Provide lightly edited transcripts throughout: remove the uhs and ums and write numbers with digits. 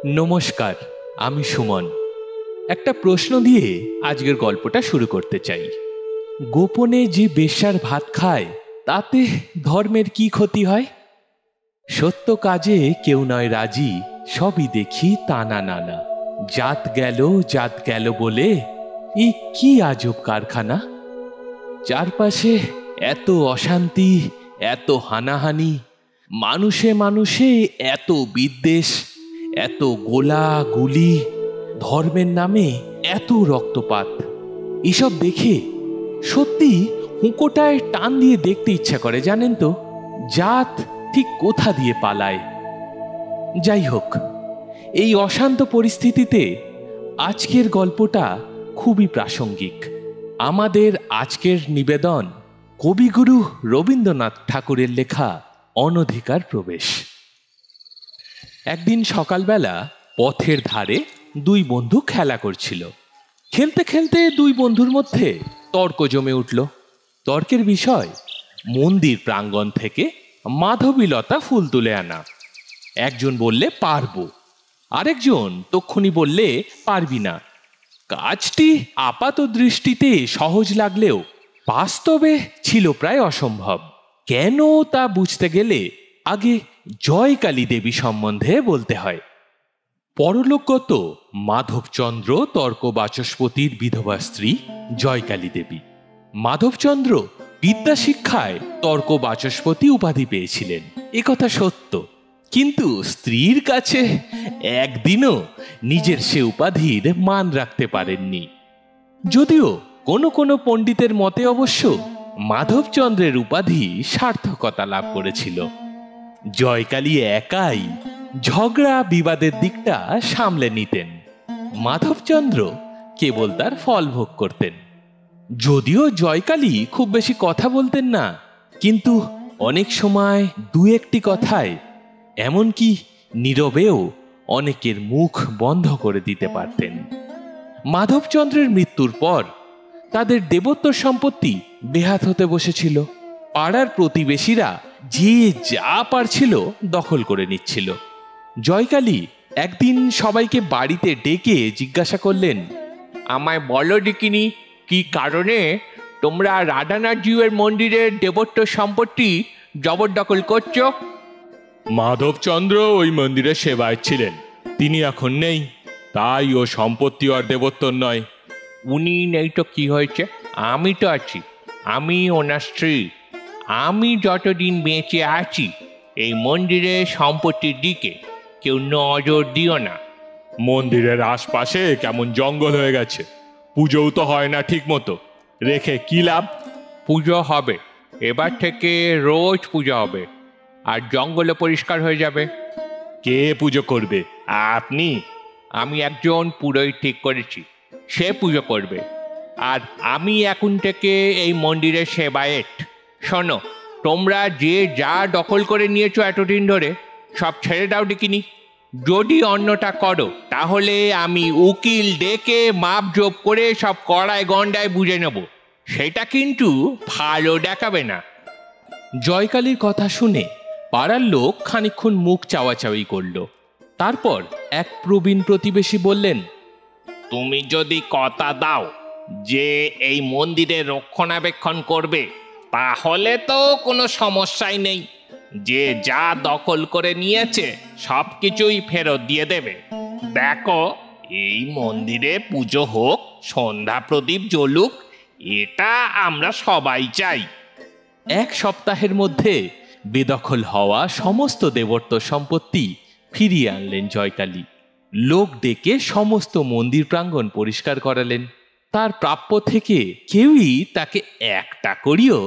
নমস্কার, আমি সুমন। একটা প্রশ্ন দিয়ে আজকের গল্পটা শুরু করতে চাই। গোপনে যে বেশ্যার ভাত খায় তাতে ধর্মের কি ক্ষতি হয়? সত্য কাজে কেউ নয় রাজি, সবই দেখি তানা নানা। জাত গেল বলে এ কি আজব কারখানা। চারপাশে এত অশান্তি, এত হানাহানি, মানুষে মানুষে এত বিদ্বেষ, এত গোলাগুলি, ধর্মের নামে এত রক্তপাত। এসব দেখে সত্যি হুঁকোটায় টান দিয়ে দেখতে ইচ্ছা করে, জানেন তো, জাত ঠিক কোথা দিয়ে পালায়। যাই হোক, এই অশান্ত পরিস্থিতিতে আজকের গল্পটা খুবই প্রাসঙ্গিক। আমাদের আজকের নিবেদন কবিগুরু রবীন্দ্রনাথ ঠাকুরের লেখা অনধিকার প্রবেশ। একদিন সকালবেলা পথের ধারে দুই বন্ধু খেলা করছিল। খেলতে খেলতে দুই বন্ধুর মধ্যে তর্ক জমে উঠল। তর্কের বিষয় মন্দির প্রাঙ্গণ থেকে মাধবীলতা ফুল তুলে আনা। একজন বললে পারবো, আরেকজন তক্ষুনি বললে পারবি না। কাজটি আপাত দৃষ্টিতে সহজ লাগলেও বাস্তবে ছিল প্রায় অসম্ভব। কেন তা বুঝতে গেলে আগে জয়কালী দেবী সম্বন্ধে বলতে হয়। পরলোকগত মাধবচন্দ্র তর্ক বাচস্পতির বিধবা স্ত্রী জয়কালী দেবী। মাধবচন্দ্র বিদ্যা শিক্ষায় তর্ক বাচস্পতি উপাধি পেয়েছিলেন, একথা সত্য। কিন্তু স্ত্রীর কাছে একদিনও নিজের সে উপাধির মান রাখতে পারেননি। যদিও কোনো কোনো পণ্ডিতের মতে অবশ্য মাধবচন্দ্রের উপাধি সার্থকতা লাভ করেছিল। জয়কালী একাই ঝগড়া বিবাদের দিকটা সামলে নিতেন, মাধবচন্দ্র কেবল তার ফল ভোগ করতেন। যদিও জয়কালী খুব বেশি কথা বলতেন না, কিন্তু অনেক সময় দু একটি কথায়, এমনকি নীরবেও অনেকের মুখ বন্ধ করে দিতে পারতেন। মাধবচন্দ্রের মৃত্যুর পর তাদের দেবত্ব সম্পত্তি বেহাত হতে বসেছিল। পাড়ার প্রতিবেশীরা যে যা পারছিল দখল করে নিচ্ছিল। জয়কালী একদিন সবাইকে বাড়িতে ডেকে জিজ্ঞাসা করলেন, আমায় বলো দেখিনি, কি কারণে তোমরা রাধানাথজিউয়ের মন্দিরের দেবত্ব সম্পত্তি জবরদখল করছো? মাধবচন্দ্র ওই মন্দিরের সেবায় ছিলেন, তিনি এখন নেই, তাই ও সম্পত্তি আর দেবত্ব নয়। উনি নেই তো কি হয়েছে, আমি তো আছি, আমি ওনার স্ত্রী। আমি যতদিন বেঁচে আছি এই মন্দিরের সম্পত্তির দিকে কেউ নজর দিও না। মন্দিরের আশপাশে কেমন জঙ্গল হয়ে গেছে, পুজোও তো হয় না ঠিক মতো, রেখে কি লাভ? পুজো হবে, এবার থেকে রোজ পুজো হবে, আর জঙ্গলও পরিষ্কার হয়ে যাবে। কে পুজো করবে? আপনি? আমি একজন পুরোহিত ঠিক করেছি, সে পুজো করবে, আর আমি এখন থেকে এই মন্দিরের সেবায়েত। শোনো, তোমরা যে যা দখল করে নিয়েছো এতদিন ধরে সব ছেড়ে দাও দেখিনি। যদি অন্যটা করো তাহলে আমি উকিল ডেকে মাপজোপ করে সব কড়ায় গন্ডায় বুঝে নেব, সেটা কিন্তু ভালো দেখাবে না। জয়কালীর কথা শুনে পাড়ার লোক খানিকক্ষণ মুখ চাওয়াচাওয়ি করল। তারপর এক প্রবীণ প্রতিবেশী বললেন, তুমি যদি কথা দাও যে এই মন্দিরের রক্ষণাবেক্ষণ করবে, তাহলে তো কোনো সমস্যাই নেই। যে যা দখল করে নিয়েছে সব কিছুই ফেরত দিয়ে দেবে। দেখো, এই মন্দিরে পুজো হোক, সন্ধ্যা প্রদীপ জ্বলুক, এটা আমরা সবাই চাই। এক সপ্তাহের মধ্যে বেদখল হওয়া সমস্ত দেবত্ব সম্পত্তি ফিরিয়ে আনলেন জয়কালী। লোক ডেকে সমস্ত মন্দির প্রাঙ্গণ পরিষ্কার করালেন। তার প্রাপ্য থেকে কেউই তাকে একটা করিও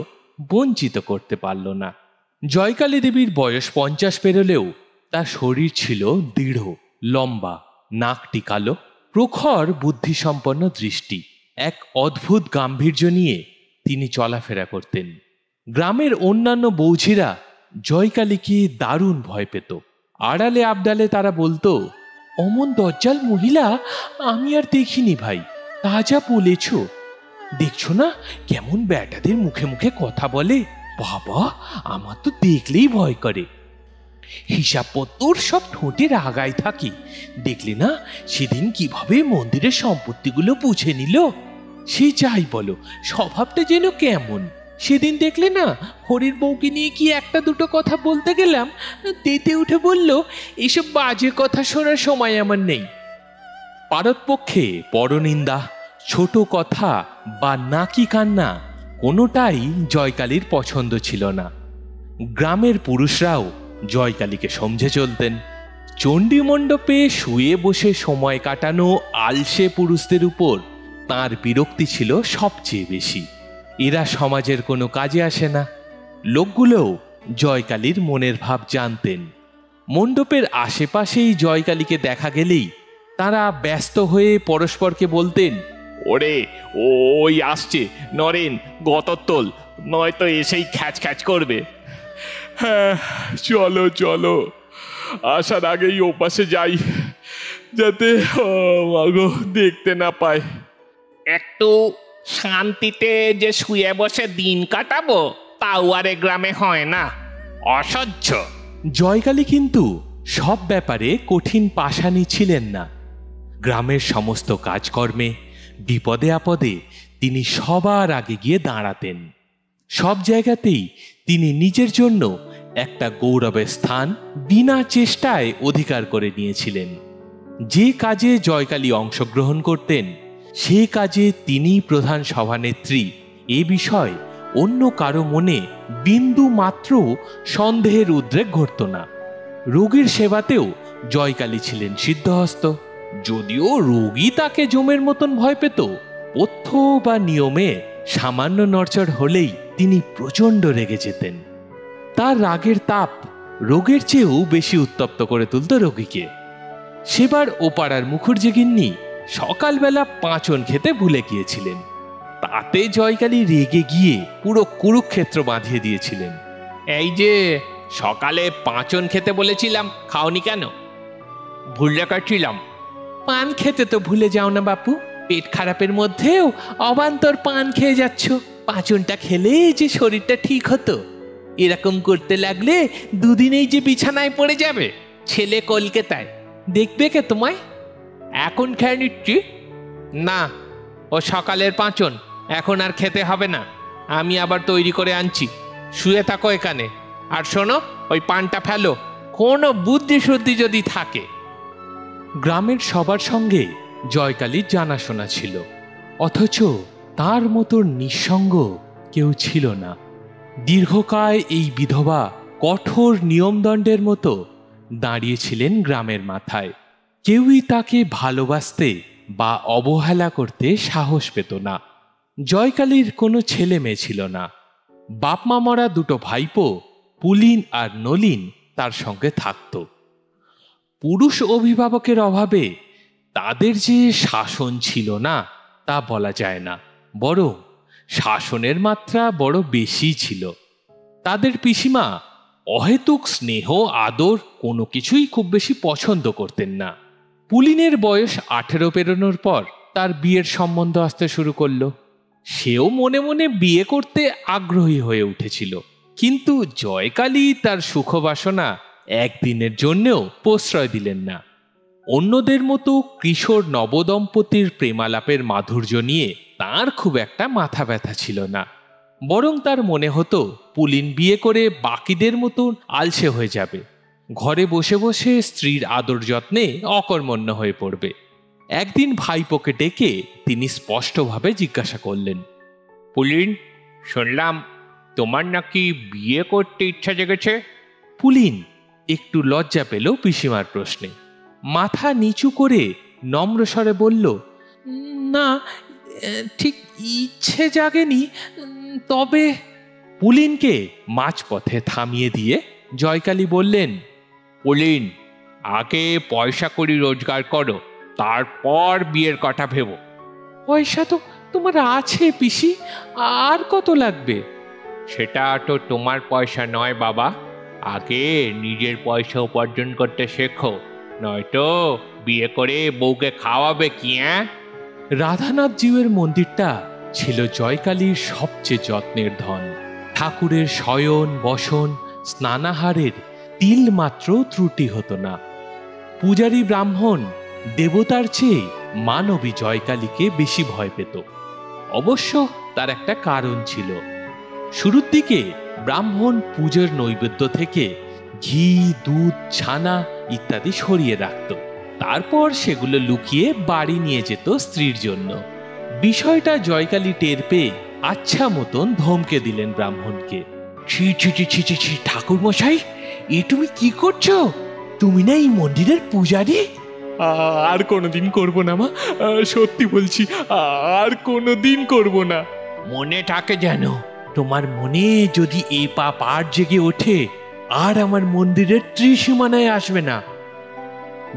বঞ্চিত করতে পারল না। জয়কালী দেবীর বয়স 50 পেরোলেও তার শরীর ছিল দৃঢ়, লম্বা, নাকটি কালো, প্রখর বুদ্ধিসম্পন্ন দৃষ্টি। এক অদ্ভুত গাম্ভীর্য নিয়ে তিনি চলাফেরা করতেন। গ্রামের অন্যান্য বৌঝিরা জয়কালীকে দারুণ ভয় পেত। আড়ালে আবডালে তারা বলতো, অমন দজ্জাল মহিলা আমি আর দেখিনি ভাই, তা যা বলেছ। দেখছো না কেমন ব্যাটাদের মুখে মুখে কথা বলে, বাবা আমার তো দেখলেই ভয় করে। হিসাবপত্তর সব ঠোঁটের আগায় থাকে। দেখলে না সেদিন কিভাবে মন্দিরের সম্পত্তিগুলো বুঝে নিল? সে যাই বলো, স্বভাবটা যেন কেমন। সেদিন দেখলে না, হরির বউকে নিয়ে কি একটা দুটো কথা বলতে গেলাম, তেতে উঠে বলল, এসব বাজে কথা শোনার সময় আমার নেই। পারতপক্ষে পরনিন্দা, ছোট কথা বা নাকি কান্না কোনোটাই জয়কালীর পছন্দ ছিল না। গ্রামের পুরুষরাও জয়কালীকে সমঝে চলতেন। চণ্ডী মণ্ডপে শুয়ে বসে সময় কাটানো আলসে পুরুষদের উপর তার বিরক্তি ছিল সবচেয়ে বেশি। এরা সমাজের কোনো কাজে আসে না। লোকগুলোও জয়কালীর মনের ভাব জানতেন। মণ্ডপের আশেপাশেই জয়কালীকে দেখা গেলেই তারা ব্যস্ত হয়ে পরস্পরকে বলতেন, ওরে ওই আসছে, নরেন গতত্তল, নয়তো এসেই খ্যাচ খ্যাচ করবে। হ্যাঁ, চলো চলো, আসার আগেই ওপাশে যাই, যাতে মাগো দেখতে না পায়। একটু শান্তিতে যে শুয়ে বসে দিন কাটাবো, তাও আর এ গ্রামে হয় না, অসহ্য। জয়কালী কিন্তু সব ব্যাপারে কঠিন পাষাণী ছিলেন না। গ্রামের সমস্ত কাজকর্মে বিপদে আপদে তিনি সবার আগে গিয়ে দাঁড়াতেন। সব জায়গাতেই তিনি নিজের জন্য একটা গৌরবের স্থান বিনা চেষ্টায় অধিকার করে নিয়েছিলেন। যে কাজে জয়কালী অংশগ্রহণ করতেন, সে কাজে তিনিই প্রধান সভানেত্রী, এ বিষয় অন্য কারো মনে বিন্দু মাত্র সন্দেহের উদ্রেক ঘটত না। রোগীর সেবাতেও জয়কালী ছিলেন সিদ্ধহস্ত। যদিও রোগী তাকে জমের মতন ভয় পেত, পথ্য বা নিয়মে সামান্য নড়চড় হলেই তিনি প্রচণ্ড রেগে যেতেন। তার রাগের তাপ রোগের চেয়েও বেশি উত্তপ্ত করে তুলত রোগীকে। সেবার ওপাড়ার মুখুর্জি গিন্নি সকালবেলা পাঁচন খেতে ভুলে গিয়েছিলেন। তাতে জয়কালী রেগে গিয়ে পুরো কুরুক্ষেত্র বাঁধিয়ে দিয়েছিলেন। এই যে সকালে পাঁচন খেতে বলেছিলাম, খাওনি কেন? ভুলে কাটছিলাম। পান খেতে তো ভুলে যাও না বাপু, পেট খারাপের মধ্যেও অবান্তর পান খেয়ে যাচ্ছ। পাঁচনটা খেলে যে শরীরটা ঠিক হতো, এরকম করতে লাগলে দুদিনেই যে বিছানায় পড়ে যাবে। ছেলে কলকাতায়, দেখবে কে তোমায়? এখন খেয়ে নিচ্ছি। না, ও সকালের পাঁচন এখন আর খেতে হবে না, আমি আবার তৈরি করে আনছি। শুয়ে থাকো এখানে, আর শোনো, ওই পানটা ফেলো, কোনো বুদ্ধি শুদ্ধি যদি থাকে। গ্রামের সবার সঙ্গে জয়কালীর জানাশোনা ছিল, অথচ তার মতো নিঃসঙ্গ কেউ ছিল না। দীর্ঘকায় এই বিধবা কঠোর নিয়মদণ্ডের মতো দাঁড়িয়েছিলেন গ্রামের মাথায়। কেউই তাকে ভালোবাসতে বা অবহেলা করতে সাহস পেত না। জয়কালীর কোনো ছেলে মেয়ে ছিল না। বাপমা মরা দুটো ভাইপো পুলিন আর নলিন তার সঙ্গে থাকত। পুরুষ অভিভাবকের অভাবে তাদের যে শাসন ছিল না তা বলা যায় না, বরং শাসনের মাত্রা বড় বেশি ছিল। তাদের পিসিমা অহেতুক স্নেহ আদর কোনো কিছুই খুব বেশি পছন্দ করতেন না। পুলিনের বয়স 18 পেরোনোর পর তার বিয়ের সম্বন্ধ আসতে শুরু করলো। সেও মনে মনে বিয়ে করতে আগ্রহী হয়ে উঠেছিল, কিন্তু জয়কালী তার সুখবাসনা একদিনের জন্যেও প্রশ্রয় দিলেন না। অন্যদের মতো কিশোর নবদম্পতির প্রেমালাপের মাধুর্য নিয়ে তার খুব একটা মাথা ব্যথা ছিল না, বরং তার মনে হতো পুলিন বিয়ে করে বাকিদের মতন আলসে হয়ে যাবে, ঘরে বসে বসে স্ত্রীর আদর যত্নে অকর্মণ্য হয়ে পড়বে। একদিন ভাইপোকে ডেকে তিনি স্পষ্টভাবে জিজ্ঞাসা করলেন, পুলিন, শুনলাম তোমার নাকি বিয়ে করতে ইচ্ছা জেগেছে? পুলিন একটু লজ্জা পেল পিসিমার প্রশ্নে। মাথা নিচু করে নম্র স্বরে বলল, না, ঠিক ইচ্ছে জাগেনি, তবে। পুলিনকে মাঝপথে থামিয়ে দিয়ে জয়কালী বললেন, পুলিন, আগে পয়সা কড়ি রোজগার করো, তারপর বিয়ের কথা ভেবো। পয়সা তো তোমার আছে পিসি, আর কত লাগবে? সেটা তো তোমার পয়সা নয় বাবা, আগে নিজের পয়সা উপার্জন করতে শেখো, নয়তো বিয়ে করে বউকে খাওয়াবে কি? রাধানাথ জিউয়ের মন্দিরটা ছিল জয়কালীর সবচেয়ে যত্নের ধন। ঠাকুরের শয়ন বসন স্নানাহারের তিল মাত্র ত্রুটি হতো না। পূজারী ব্রাহ্মণ দেবতার চেয়ে মানবী জয়কালীকে বেশি ভয় পেত। অবশ্য তার একটা কারণ ছিল। শুরুর দিকে ব্রাহ্মণ পূজার নৈবেদ্য থেকে ঘি, দুধ, ছানা ইত্যাদি সরিয়ে রাখত। তারপর সেগুলো লুকিয়ে বাড়ি নিয়ে যেত স্ত্রীর জন্য। বিষয়টা জয়কালী টের পেয়ে আচ্ছা মতন ধমকে দিলেন ব্রাহ্মণকে। ছি ছি ছি ছি ছি ছি, ঠাকুর মশাই, এ তুমি কি করছো? তুমি না এই মন্দিরের পূজারী? আর কোনোদিন করব না মা, সত্যি বলছি, আর কোনোদিন করব না। মনে থাকে যেন, তোমার মনে যদি এ পাপ আর জেগে ওঠে, আর আমার মন্দিরের ত্রিসীমানায় আসবে না।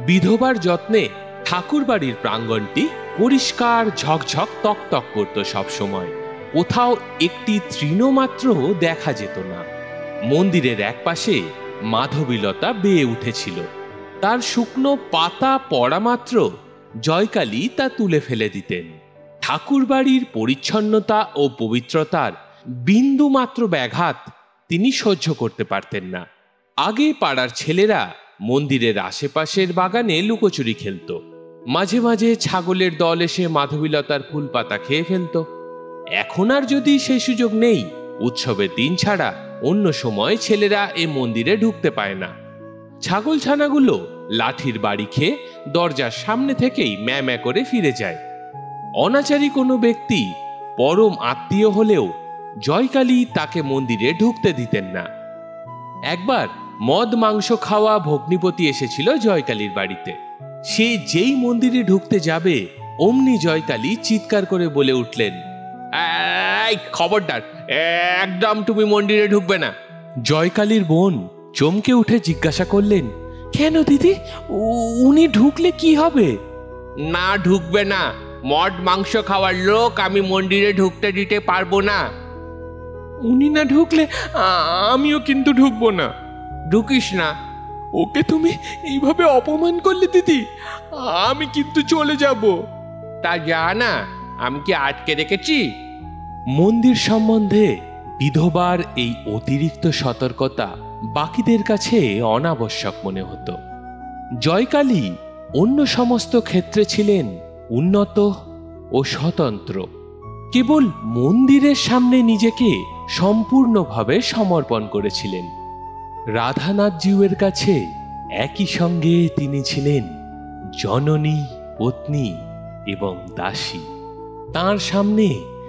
বিধবার যত্নে ঠাকুর বাড়ির প্রাঙ্গণটি পরিষ্কার ঝকঝক তকতক করত সবসময়। কোথাও একটি তৃণমাত্র দেখা যেত না। মন্দিরের একপাশে মাধবীলতা বেয়ে উঠেছিল। তার শুকনো পাতা পড়া মাত্র জয়কালী তা তুলে ফেলে দিতেন। ঠাকুর বাড়ির পরিচ্ছন্নতা ও পবিত্রতার বিন্দু মাত্র ব্যাঘাত তিনি সহ্য করতে পারতেন না। আগে পাড়ার ছেলেরা মন্দিরের আশেপাশের বাগানে লুকোচুরি খেলত। মাঝে মাঝে ছাগলের দল এসে মাধবীলতার ফুল পাতা খেয়ে ফেলত। এখন আর যদি সেই সুযোগ নেই, উৎসবের দিন ছাড়া অন্য সময় ছেলেরা এ মন্দিরে ঢুকতে পায় না। ছাগল ছানাগুলো লাঠির বাড়ি খেয়ে দরজার সামনে থেকেই ম্যা ম্যা করে ফিরে যায়। অনাচারী কোনো ব্যক্তি পরম আত্মীয় হলেও জয়কালী তাকে মন্দিরে ঢুকতে দিতেন না। একবার মদ মাংস খাওয়া ভগ্নিপতি এসেছিল জয়কালীর বাড়িতে। সে যেই মন্দিরে ঢুকতে যাবে অমনি জয়কালী চিৎকার করে বলে উঠলেন, এই খবরদার, একদম তুমি মন্দিরে ঢুকবে না। জয়কালীর বোন চমকে উঠে জিজ্ঞাসা করলেন, কেন দিদি, উনি ঢুকলে কি হবে? না, ঢুকবে না। মদ মাংস খাওয়ার লোক আমি মন্দিরে ঢুকতে দিতে পারবো না। উনি না ঢুকলে আমিও কিন্তু ঢুকবো না। ঢুকিস না। ওকে তুমি এইভাবে অপমান করলে দিদি, আমি কিন্তু চলে যাব। তা যা না, আমি কি আটকে রেখেছি? মন্দির সম্বন্ধে বিধবার এই অতিরিক্ত সতর্কতা বাকিদের কাছে অনাবশ্যক মনে হতো। জয়কালী অন্য সমস্ত ক্ষেত্রে ছিলেন উন্নত ও স্বতন্ত্র। কেবল মন্দিরের সামনে নিজেকে সম্পূর্ণভাবে সমর্পণ করেছিলেন। রাধানাথজিউয়ের কাছে একই সঙ্গে তিনি ছিলেন জননী, পত্নী এবং দাসী। তাঁর সামনে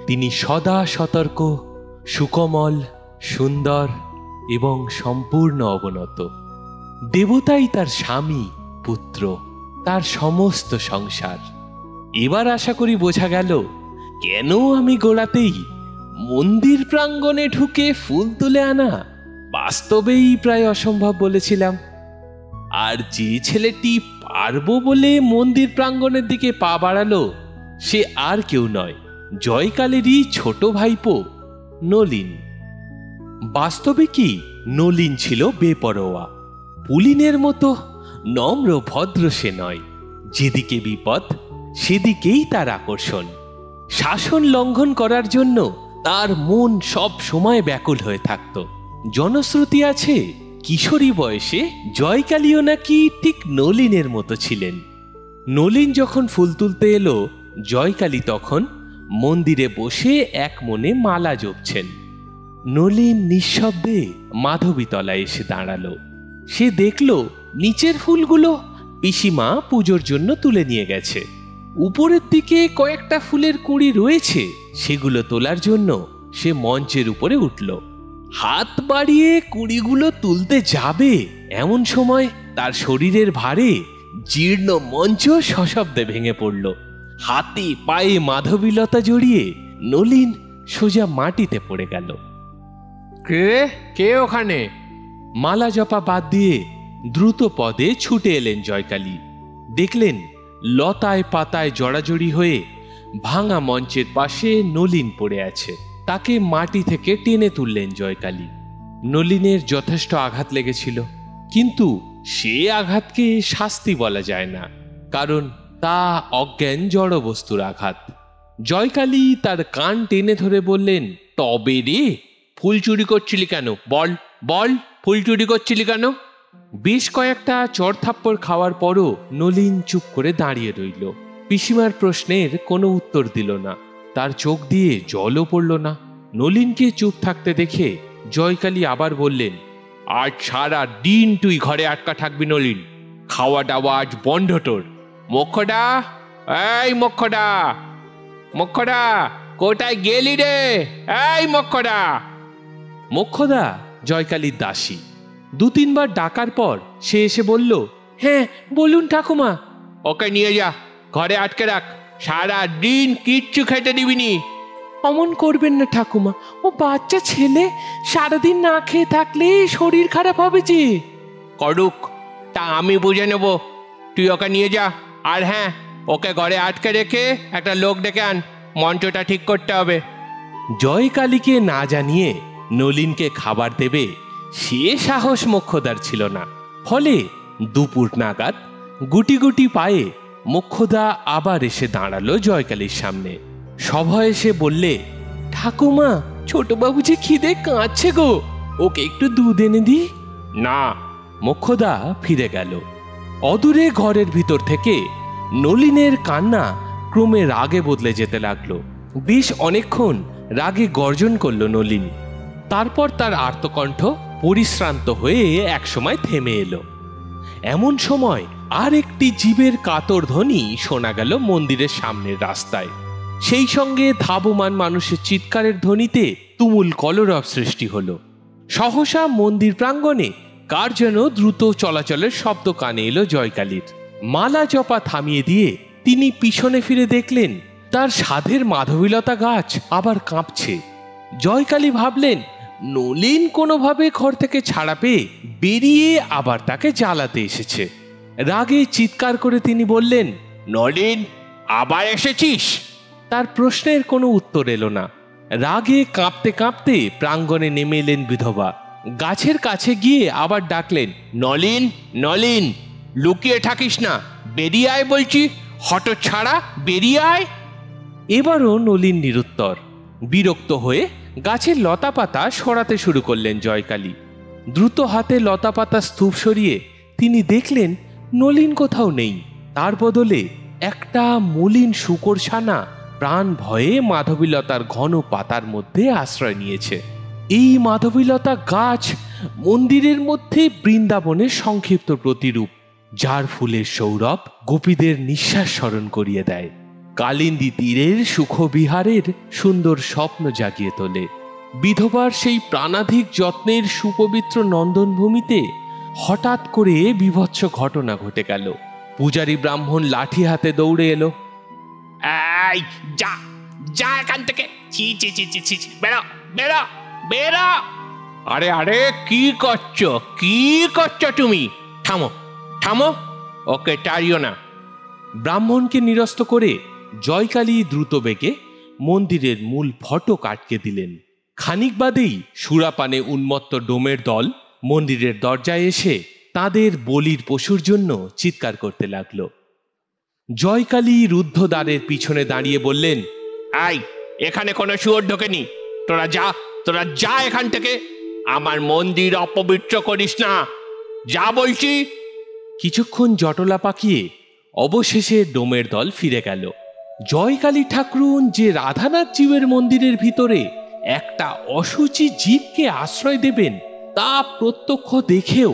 তিনি সদা সতর্ক, সুকোমল, সুন্দর এবং সম্পূর্ণ অবনত। দেবতাই তার স্বামী, পুত্র, তার সমস্ত সংসার। এবার আশা করি বোঝা গেল কেন আমি গোড়াতেই মন্দির প্রাঙ্গণে ঢুকে ফুল তুলে আনা বাস্তবেই প্রায় অসম্ভব বলেছিলাম। আর যে ছেলেটি পারবো বলে মন্দির প্রাঙ্গণের দিকে পা বাড়ালো, সে আর কেউ নয়, জয়কালেরই ছোট ভাইপো নলিন। বাস্তবে কি নলিন ছিল বেপরোয়া, পুলিনের মতো নম্র ভদ্র সে নয়। যেদিকে বিপদ সেদিকেই তার আকর্ষণ। শাসন লঙ্ঘন করার জন্য তার মন সব সময় ব্যাকুল হয়ে থাকত। জনশ্রুতি আছে কিশোরী বয়সে জয়কালীও নাকি ঠিক নলিনের মতো ছিলেন। নলিন যখন ফুল তুলতে এলো, জয়কালী তখন মন্দিরে বসে এক মনে মালা জপছেন। নলিন নিঃশব্দে মাধবীতলায় এসে দাঁড়ালো। সে দেখল নিচের ফুলগুলো পিসিমা পুজোর জন্য তুলে নিয়ে গেছে। উপরের দিকে কয়েকটা ফুলের কুঁড়ি রয়েছে, সেগুলো তোলার জন্য সে মঞ্চের উপরে উঠল। হাত বাড়িয়ে কুঁড়িগুলো তুলতে যাবে এমন সময় তার শরীরের ভারে জীর্ণ মঞ্চ সশব্দে ভেঙে পড়ল। হাতে পায়ে মাধবীলতা জড়িয়ে নলিন সোজা মাটিতে পড়ে গেল। কে ওখানে? মালা জপা বাদ দিয়ে দ্রুত পদে ছুটে এলেন জয়কালী। দেখলেন লতায় পাতায় জড়াজড়ি হয়ে ভাঙা মঞ্চের পাশে নলিন পড়ে আছে। তাকে মাটি থেকে টেনে তুললেন জয়কালী। নলিনের যথেষ্ট আঘাত লেগেছিল, কিন্তু সে আঘাতকে শাস্তি বলা যায় না, কারণ তা অজ্ঞান জড় বস্তুর আঘাত। জয়কালী তার কান টেনে ধরে বললেন, তবে রে, ফুল চুরি করছিলি কেন? বল বল, ফুল চুরি করছিলি কেন? বেশ কয়েকটা চড়থাপ্পড় খাওয়ার পরও নলিন চুপ করে দাঁড়িয়ে রইল। পিসিমার প্রশ্নের কোনো উত্তর দিল না, তার চোখ দিয়ে জলও পড়ল না। নলিনকে চুপ থাকতে দেখে জয়কালী আবার বললেন, আজ সারা দিন তুই ঘরে আটকা থাকবি নলিন, খাওয়া দাওয়া আজ বন্ধ তোর। মোক্ষদা, এই মোক্ষদা, মোক্ষদা কোথায় গেলি রে? এই মোক্ষদা। মোক্ষদা জয়কালীর দাসী। 2-3বার ডাকার পর সে এসে বলল, হ্যাঁ বলুন ঠাকুমা। ওকে নিয়ে যা, ঘরে আটকে রাখ, সারা দিন কিচ্ছু খেতে দিবিনি। অমন করবেন না ঠাকুমা, ও বাচ্চা ছেলে, সারাদিন না খেয়ে থাকলে শরীর খারাপ হবে যে। করুক, তা আমি বুঝে নেব, তুই ওকে নিয়ে যা। আর হ্যাঁ, ওকে ঘরে আটকে রেখে একটা লোক ডেকে আন, মঞ্চটা ঠিক করতে হবে। জয়কালীকে না জানিয়ে নলিনকে খাবার দেবে সে সাহস মোক্ষদার ছিল না। ফলে দুপুর নাগাদ গুটি গুটি পায়ে মোক্ষদা আবার এসে দাঁড়ালো জয়কালীর সামনে। সভয়ে সে বললে, ঠাকুমা ছোটবাবু যে খিদে কাঁদছে গো, ওকে একটু দুধ এনে দি। না। মোক্ষদা ফিরে গেল। অদূরে ঘরের ভিতর থেকে নলিনের কান্না ক্রমে রাগে বদলে যেতে লাগলো। বেশ অনেকক্ষণ রাগে গর্জন করল নলিন। তারপর তার আর্তকণ্ঠ পরিশ্রান্ত হয়ে একসময় থেমে এলো। এমন সময় আর একটি জীবের কাতর ধ্বনি শোনা গেল মন্দিরের সামনের রাস্তায়। সেই সঙ্গে ধাবমান মানুষের চিৎকারের ধ্বনিতে তুমুল কলরব সৃষ্টি হলো। সহসা মন্দির প্রাঙ্গণে কার যেন দ্রুত চলাচলের শব্দ কানে এলো জয়কালীর। মালা জপা থামিয়ে দিয়ে তিনি পিছনে ফিরে দেখলেন তার সাধের মাধবীলতা গাছ আবার কাঁপছে। জয়কালী ভাবলেন নলিন কোনোভাবে ঘর থেকে ছাড়া পেয়ে বেরিয়ে আবার তাকে জ্বালাতে এসেছে। রাগে চিৎকার করে তিনি বললেন, নলিন, আবার এসেছিস? তার প্রশ্নের কোনো উত্তর এলো না। রাগে কাঁপতে কাঁপতে প্রাঙ্গণে নেমে এলেন বিধবা। গাছের কাছে গিয়ে আবার ডাকলেন, নলিন, নলিন, লুকিয়ে থাকিস না, বেরিয়ে আয় বলছি, হতচ্ছাড়া, বেরিয়ে আয়। এবারও নলিন নিরুত্তর। বিরক্ত হয়ে গাছের লতাপাতা সরাতে শুরু করলেন জয়কালী। দ্রুত হাতে লতাপাতা স্তূপ সরিয়ে তিনি দেখলেন নলিন কোথাও নেই। তার বদলে একটা মলিন শূকর ছানা প্রাণ ভয়ে মাধবীলতার ঘন পাতার মধ্যে আশ্রয় নিয়েছে। এই মাধবীলতা গাছ মন্দিরের মধ্যে বৃন্দাবনের সংক্ষিপ্ত প্রতিরূপ, যার ফুলের সৌরভ গোপীদের নিঃশ্বাস স্মরণ করিয়ে দেয়, কালিন্দী তীরের সুখবিহারের সুন্দর স্বপ্ন জাগিয়ে তোলে। বিধবার সেই প্রাণাধিক যত্নের সুপবিত্র নন্দনভূমিতে হঠাৎ করে বীভৎস ঘটনা ঘটে গেল। পূজারী ব্রাহ্মণ লাঠি হাতে দৌড়ে এলো। এই যা, যা এখান থেকে, ছি ছি ছি ছি ছি, বেরো বেরো বেরো। আরে আরে, কি করছো, কি করছো তুমি? থামো থামো, ওকে টাড়িও না। ব্রাহ্মণকে নিরস্ত করে জয়কালী দ্রুত বেগে মন্দিরের মূল ফটক আটকে দিলেন। খানিক বাদেই সুরাপানে উন্মত্ত ডোমের দল মন্দিরের দরজায় এসে তাদের বলির পশুর জন্য চিৎকার করতে লাগলো। জয়কালী রুদ্ধ দ্বারের পিছনে দাঁড়িয়ে বললেন, আই, এখানে কোনো শুয়োর ঢোকেনি, তোরা যা, তোরা যা এখান থেকে, আমার মন্দির অপবিত্র করিস না, যা বলছি। কিছুক্ষণ জটলা পাকিয়ে অবশেষে ডোমের দল ফিরে গেল। জয়কালী ঠাকুরুন যে রাধানাথ জীবের মন্দিরের ভিতরে একটা অসুচি জীবকে আশ্রয় দেবেন তা প্রত্যক্ষ দেখেও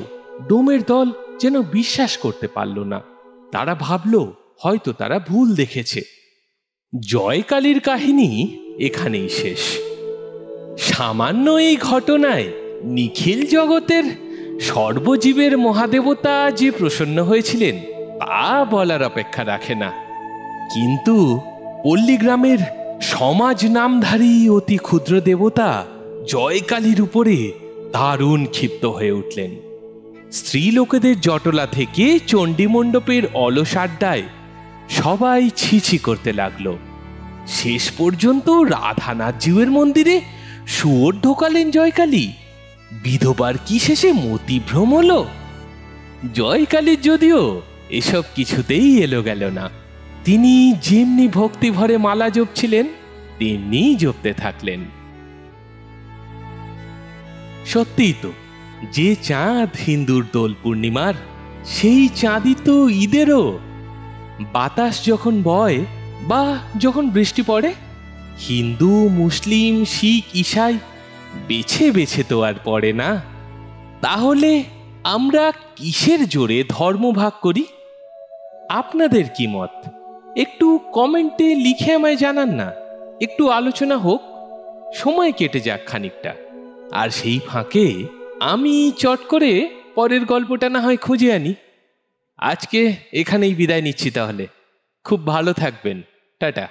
ডোমের দল যেন বিশ্বাস করতে পারল না। তারা ভাবল হয়তো তারা ভুল দেখেছে। জয়কালীর কাহিনী এখানেই শেষ। সামান্য এই ঘটনায় নিখিল জগতের সর্বজীবের মহাদেবতা যে প্রসন্ন হয়েছিলেন তা বলার অপেক্ষা রাখে না। কিন্তু পল্লীগ্রামের সমাজ নামধারী অতি ক্ষুদ্র দেবতা জয়কালীর উপরে দারুণ ক্ষিপ্ত হয়ে উঠলেন। স্ত্রীলোকেদের জটলা থেকে চণ্ডীমণ্ডপের অলস আড্ডায় সবাই ছিছি করতে লাগলো। শেষ পর্যন্ত রাধানাথ জীবের মন্দিরে শুয়োর ঢোকালেন জয়কালী। বিধবার কি শেষে মতিভ্রম হলো? জয়কালীর যদিও এসব কিছুতেই এলো গেল না। তিনি যেমনি ভক্তি ভরে মালা জপছিলেন তেমনি জপতে থাকলেন। সত্যিই তো, যে চাঁদ হিন্দুর দোল পূর্ণিমার, সেই চাঁদই তো ঈদেরও। বাতাস যখন বয় বা যখন বৃষ্টি পড়ে, হিন্দু, মুসলিম, শিখ, ঈসাই বেছে বেছে তো আর পড়ে না। তাহলে আমরা কিসের জোরে ধর্ম ভাগ করি? আপনাদের কি মত? একটু কমেন্টে লিখে আমায় জানান না। একটু আলোচনা হোক, সময় কেটে যাক খানিকটা। আর সেই ফাঁকে আমি চট করে পরের গল্পটা না হয় খুঁজে আনি। আজকে এখানেই বিদায় নিচ্ছি তাহলে। খুব ভালো থাকবেন। টাটা।